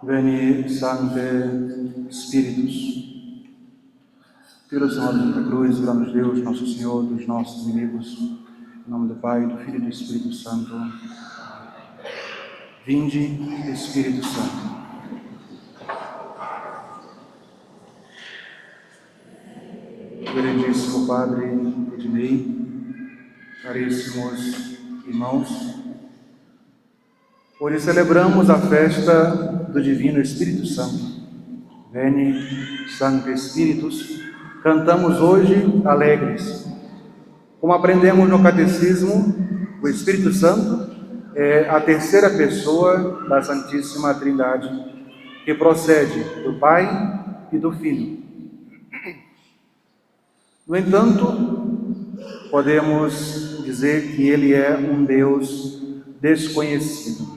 Veni, Sancte Spiritus. Pelo Senhor da Santa Cruz, livramos Deus, nosso Senhor, dos nossos inimigos. Em nome do Pai, do Filho e do Espírito Santo. Vinde, Espírito Santo. Reverendíssimo Padre Ednei, caríssimos irmãos, hoje celebramos a festa do Divino Espírito Santo. Veni, Sancte Spiritus. Cantamos hoje alegres. Como aprendemos no Catecismo, o Espírito Santo é a terceira pessoa da Santíssima Trindade, que procede do Pai e do Filho. No entanto, podemos dizer que Ele é um Deus desconhecido.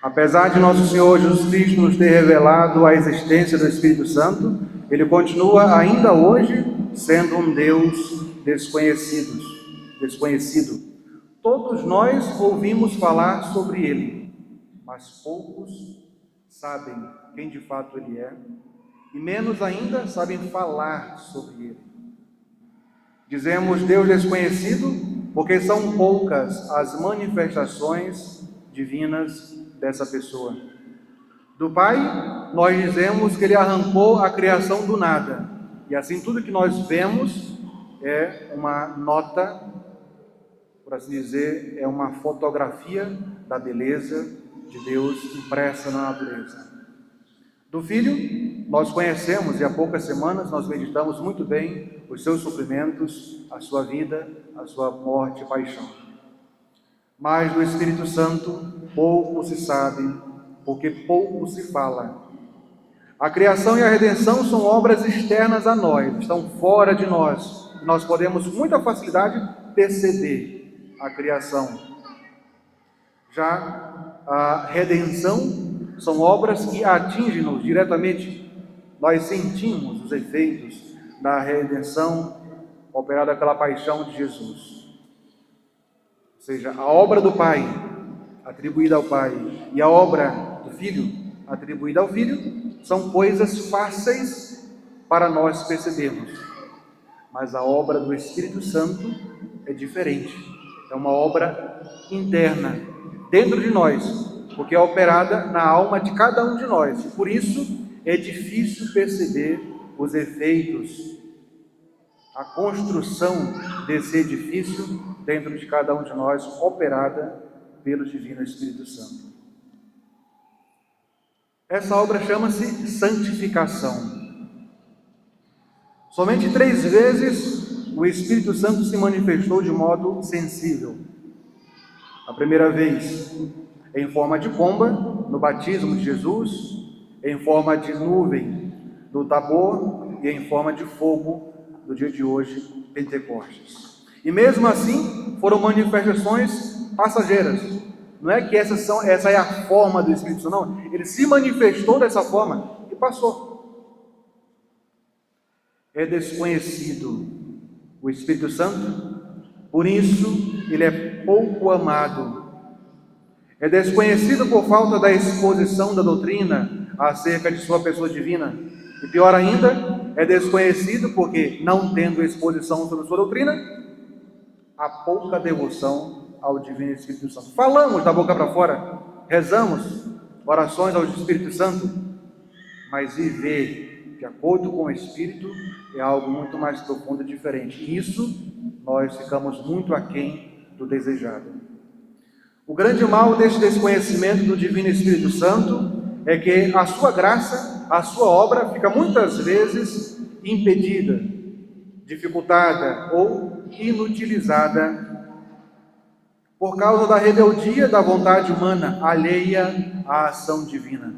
Apesar de nosso Senhor Jesus Cristo nos ter revelado a existência do Espírito Santo, Ele continua ainda hoje sendo um Deus desconhecido. Todos nós ouvimos falar sobre Ele, mas poucos sabem quem de fato Ele é, e menos ainda sabem falar sobre Ele. Dizemos Deus desconhecido porque são poucas as manifestações divinas dessa pessoa. Do Pai, nós dizemos que Ele arrancou a criação do nada, e assim tudo que nós vemos é uma nota, por assim dizer, é uma fotografia da beleza de Deus impressa na natureza. Do Filho, nós conhecemos, e há poucas semanas nós meditamos muito bem os seus sofrimentos, a sua vida, a sua morte e paixão. Mas do Espírito Santo, pouco se sabe, porque pouco se fala. A criação e a redenção são obras externas a nós, estão fora de nós. Nós podemos com muita facilidade perceber a criação. Já a redenção são obras que atingem-nos diretamente. Nós sentimos os efeitos da redenção operada pela paixão de Jesus. Ou seja, a obra do Pai, atribuída ao Pai, e a obra do Filho, atribuída ao Filho, são coisas fáceis para nós percebermos. Mas a obra do Espírito Santo é diferente. É uma obra interna, dentro de nós, porque é operada na alma de cada um de nós. Por isso, é difícil perceber os efeitos, a construção desse edifício dentro de cada um de nós, operada pelo Divino Espírito Santo. Essa obra chama-se santificação. Somente 3 vezes o Espírito Santo se manifestou de modo sensível. A primeira vez em forma de pomba, no batismo de Jesus, em forma de nuvem do Tabor e em forma de fogo no dia de hoje, Pentecostes. E mesmo assim, foram manifestações passageiras. Não é que essa é a forma do Espírito Santo, não. Ele se manifestou dessa forma e passou. É desconhecido o Espírito Santo, por isso ele é pouco amado. É desconhecido por falta da exposição da doutrina acerca de sua pessoa divina. E pior ainda, é desconhecido porque, não tendo exposição sobre sua doutrina, há pouca devoção ao Divino Espírito Santo. Falamos da boca para fora, rezamos orações ao Espírito Santo, mas viver de acordo com o Espírito é algo muito mais profundo e diferente. E isso nós ficamos muito aquém do desejado. O grande mal deste desconhecimento do Divino Espírito Santo é que a sua graça, a sua obra fica muitas vezes impedida, dificultada ou inutilizada por causa da rebeldia da vontade humana alheia à ação divina.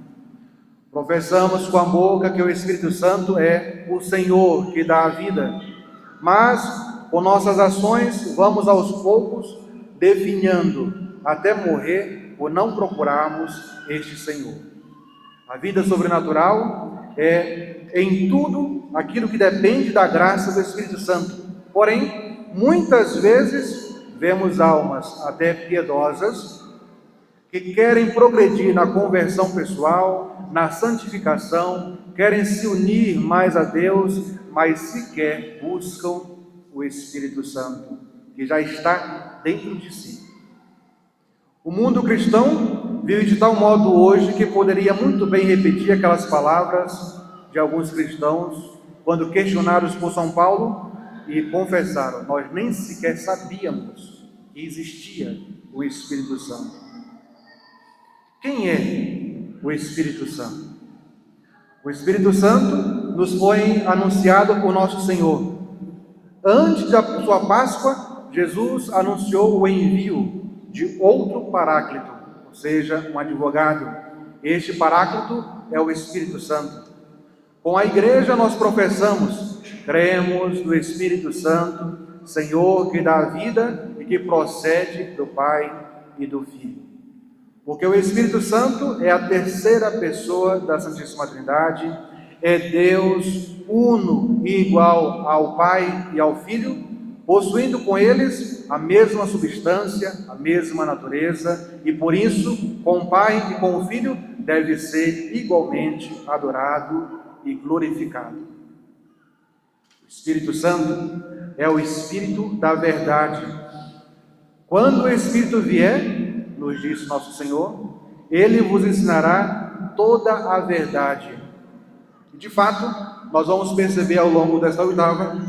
Professamos com a boca que o Espírito Santo é o Senhor que dá a vida, mas com nossas ações vamos aos poucos definhando até morrer por não procurarmos este Senhor. A vida sobrenatural é em tudo aquilo que depende da graça do Espírito Santo. Porém, muitas vezes vemos almas até piedosas que querem progredir na conversão pessoal, na santificação, querem se unir mais a Deus, mas sequer buscam o Espírito Santo, que já está dentro de si. O mundo cristão vive de tal modo hoje que poderia muito bem repetir aquelas palavras de alguns cristãos quando questionados por São Paulo e confessaram: nós nem sequer sabíamos que existia o Espírito Santo. Quem é o Espírito Santo? O Espírito Santo nos foi anunciado por nosso Senhor. Antes da sua Páscoa, Jesus anunciou o envio de outro Paráclito, ou seja, um advogado. Este Paráclito é o Espírito Santo. Com a Igreja nós professamos: cremos no Espírito Santo, Senhor que dá a vida e que procede do Pai e do Filho. Porque o Espírito Santo é a terceira pessoa da Santíssima Trindade, é Deus uno e igual ao Pai e ao Filho, possuindo com eles a mesma substância, a mesma natureza, e por isso, com o Pai e com o Filho, deve ser igualmente adorado e glorificado. O Espírito Santo é o Espírito da verdade. Quando o Espírito vier, nos diz nosso Senhor, Ele vos ensinará toda a verdade. E de fato, nós vamos perceber ao longo desta oitava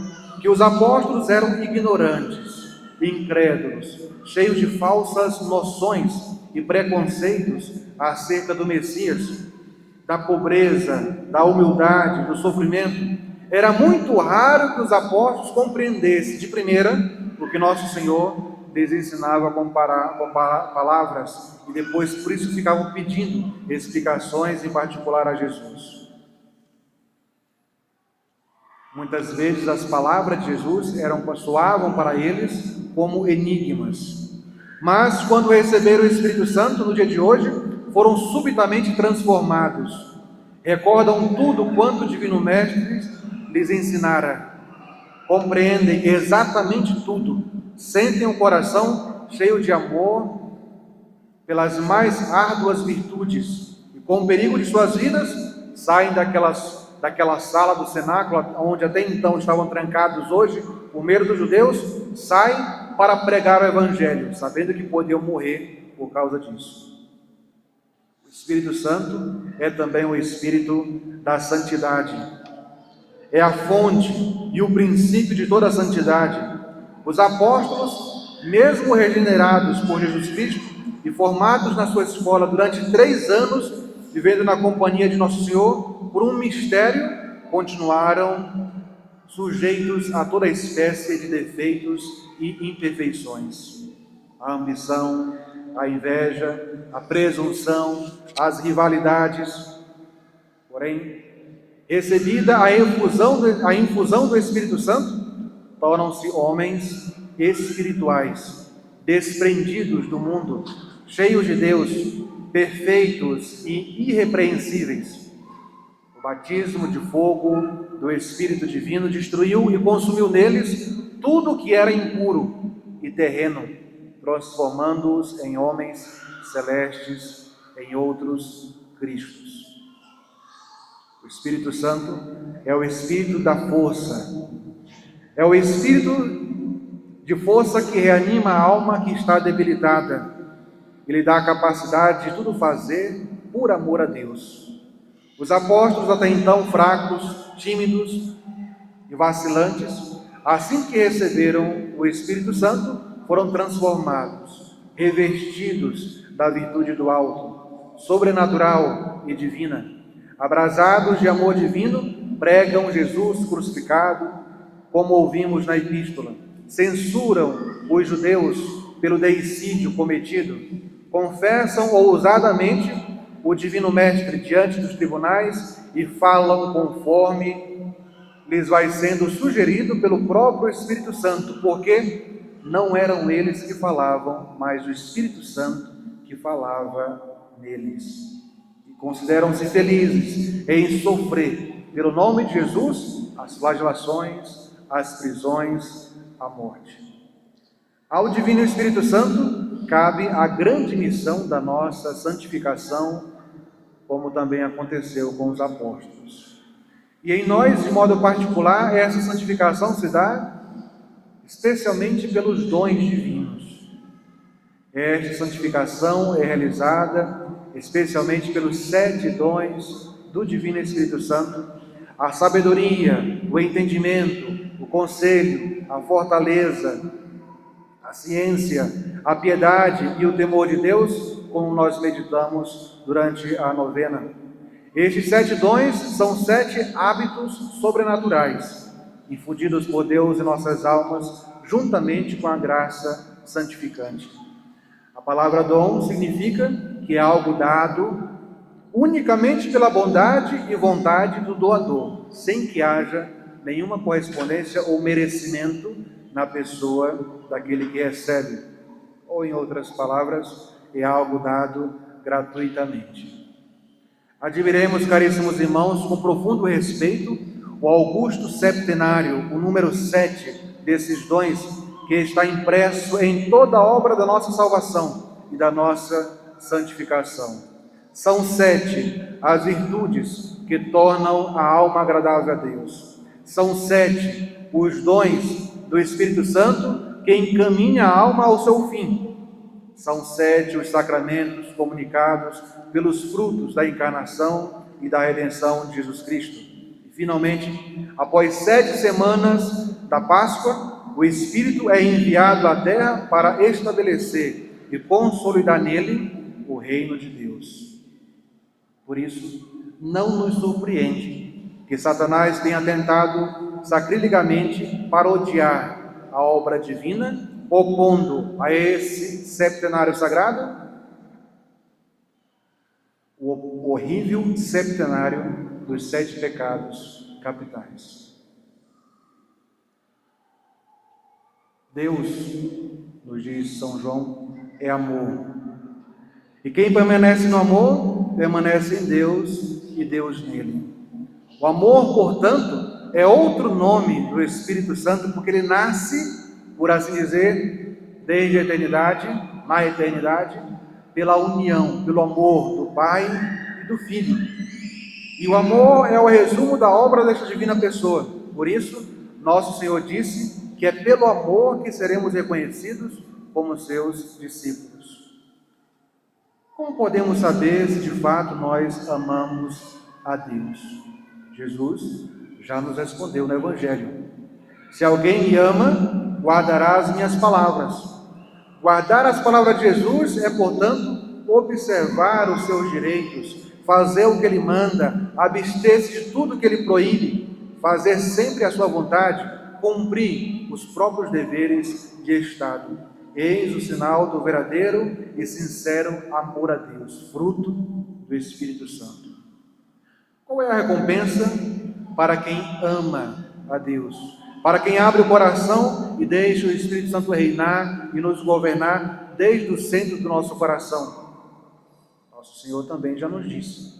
que os apóstolos eram ignorantes, incrédulos, cheios de falsas noções e preconceitos acerca do Messias, da pobreza, da humildade, do sofrimento. Era muito raro que os apóstolos compreendessem de primeira o que nosso Senhor lhes ensinava com palavras, e depois por isso ficavam pedindo explicações, em particular a Jesus. Muitas vezes as palavras de Jesus soavam para eles como enigmas, mas quando receberam o Espírito Santo no dia de hoje, foram subitamente transformados, recordam tudo quanto o Divino Mestre lhes ensinara, compreendem exatamente tudo, sentem o coração cheio de amor pelas mais árduas virtudes, e com o perigo de suas vidas, saem daquela sala do cenáculo, onde até então estavam trancados hoje, por medo dos judeus, saem para pregar o Evangelho, sabendo que podiam morrer por causa disso. O Espírito Santo é também o Espírito da santidade, é a fonte e o princípio de toda a santidade. Os apóstolos, mesmo regenerados por Jesus Cristo e formados na sua escola durante 3 anos, vivendo na companhia de nosso Senhor, por um mistério, continuaram sujeitos a toda espécie de defeitos e imperfeições. A ambição, a inveja, a presunção, as rivalidades. Porém, recebida a infusão do Espírito Santo, tornam-se homens espirituais, desprendidos do mundo, cheios de Deus, perfeitos e irrepreensíveis. O batismo de fogo do Espírito Divino destruiu e consumiu neles tudo o que era impuro e terreno, transformando-os em homens celestes, em outros Cristos. O Espírito Santo é o Espírito da força, é o Espírito de força que reanima a alma que está debilitada. Ele dá a capacidade de tudo fazer por amor a Deus. Os apóstolos, até então fracos, tímidos e vacilantes, assim que receberam o Espírito Santo, foram transformados, revestidos da virtude do alto, sobrenatural e divina. Abrasados de amor divino, pregam Jesus crucificado, como ouvimos na epístola. Censuram os judeus pelo deicídio cometido, confessam ousadamente o Divino Mestre diante dos tribunais e falam conforme lhes vai sendo sugerido pelo próprio Espírito Santo, porque não eram eles que falavam, mas o Espírito Santo que falava neles. E consideram-se felizes em sofrer pelo nome de Jesus as flagelações, as prisões, a morte. Ao Divino Espírito Santo cabe a grande missão da nossa santificação, como também aconteceu com os apóstolos. E em nós, de modo particular, essa santificação se dá especialmente pelos dons divinos. Esta santificação é realizada especialmente pelos 7 dons do Divino Espírito Santo: a sabedoria, o entendimento, o conselho, a fortaleza, a ciência, a piedade e o temor de Deus, como nós meditamos durante a novena. Estes 7 dons são 7 hábitos sobrenaturais, infundidos por Deus em nossas almas, juntamente com a graça santificante. A palavra dom significa que é algo dado unicamente pela bondade e vontade do doador, sem que haja nenhuma correspondência ou merecimento na pessoa daquele que recebe. Ou, em outras palavras, é algo dado gratuitamente. Admiremos, caríssimos irmãos, com profundo respeito, o augusto septenário, o número 7 desses dons, que está impresso em toda a obra da nossa salvação e da nossa santificação. São 7 as virtudes que tornam a alma agradável a Deus. São 7 os dons do Espírito Santo que encaminha a alma ao seu fim. São 7 os sacramentos comunicados pelos frutos da encarnação e da redenção de Jesus Cristo. E, finalmente, após 7 semanas da Páscoa, o Espírito é enviado à terra para estabelecer e consolidar nele o reino de Deus. Por isso, não nos surpreende que Satanás tenha tentado sacrilegamente parodiar a obra divina, opondo a esse septenário sagrado o horrível septenário dos 7 pecados capitais. Deus, nos diz São João, é amor. E quem permanece no amor, permanece em Deus e Deus nele. O amor, portanto, é outro nome do Espírito Santo, porque ele nasce, por assim dizer, desde a eternidade, na eternidade, pela união, pelo amor do Pai e do Filho. E o amor é o resumo da obra desta divina pessoa. Por isso, nosso Senhor disse que é pelo amor que seremos reconhecidos como seus discípulos. Como podemos saber se de fato nós amamos a Deus? Jesus já nos respondeu no Evangelho: se alguém me ama, guardará as minhas palavras. Guardar as palavras de Jesus é, portanto, observar os seus direitos, fazer o que ele manda, abster-se de tudo que ele proíbe, fazer sempre a sua vontade, cumprir os próprios deveres de Estado. Eis o sinal do verdadeiro e sincero amor a Deus, fruto do Espírito Santo. Qual é a recompensa para quem ama a Deus? Para quem abre o coração e deixa o Espírito Santo reinar e nos governar desde o centro do nosso coração. Nosso Senhor também já nos disse: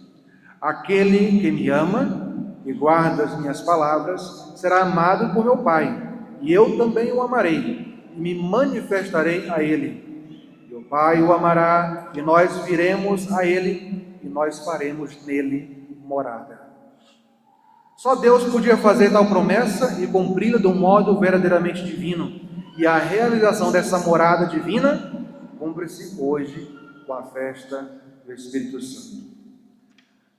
aquele que me ama e guarda as minhas palavras será amado por meu Pai, e eu também o amarei e me manifestarei a ele. Meu Pai o amará e nós viremos a ele e nós faremos nele morada. Só Deus podia fazer tal promessa e cumpri-la de um modo verdadeiramente divino. E a realização dessa morada divina cumpre-se hoje com a festa do Espírito Santo.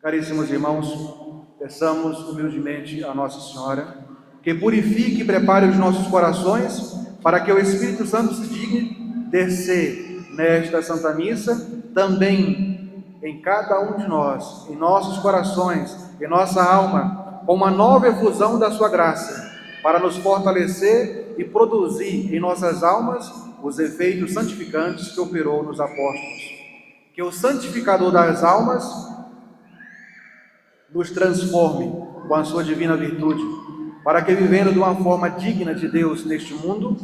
Caríssimos irmãos, peçamos humildemente a Nossa Senhora que purifique e prepare os nossos corações para que o Espírito Santo se digne descer nesta Santa Missa, também em cada um de nós, em nossos corações, em nossa alma, com uma nova efusão da sua graça, para nos fortalecer e produzir em nossas almas os efeitos santificantes que operou nos apóstolos. Que o santificador das almas nos transforme com a sua divina virtude, para que, vivendo de uma forma digna de Deus neste mundo,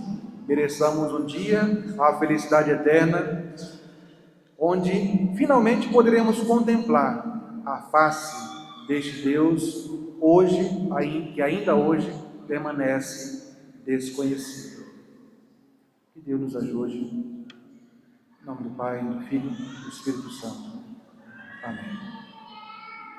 mereçamos um dia a felicidade eterna, onde finalmente poderemos contemplar a face deste Deus hoje, que ainda hoje permanece desconhecido. Que Deus nos ajude. Em nome do Pai, do Filho e do Espírito Santo. Amém.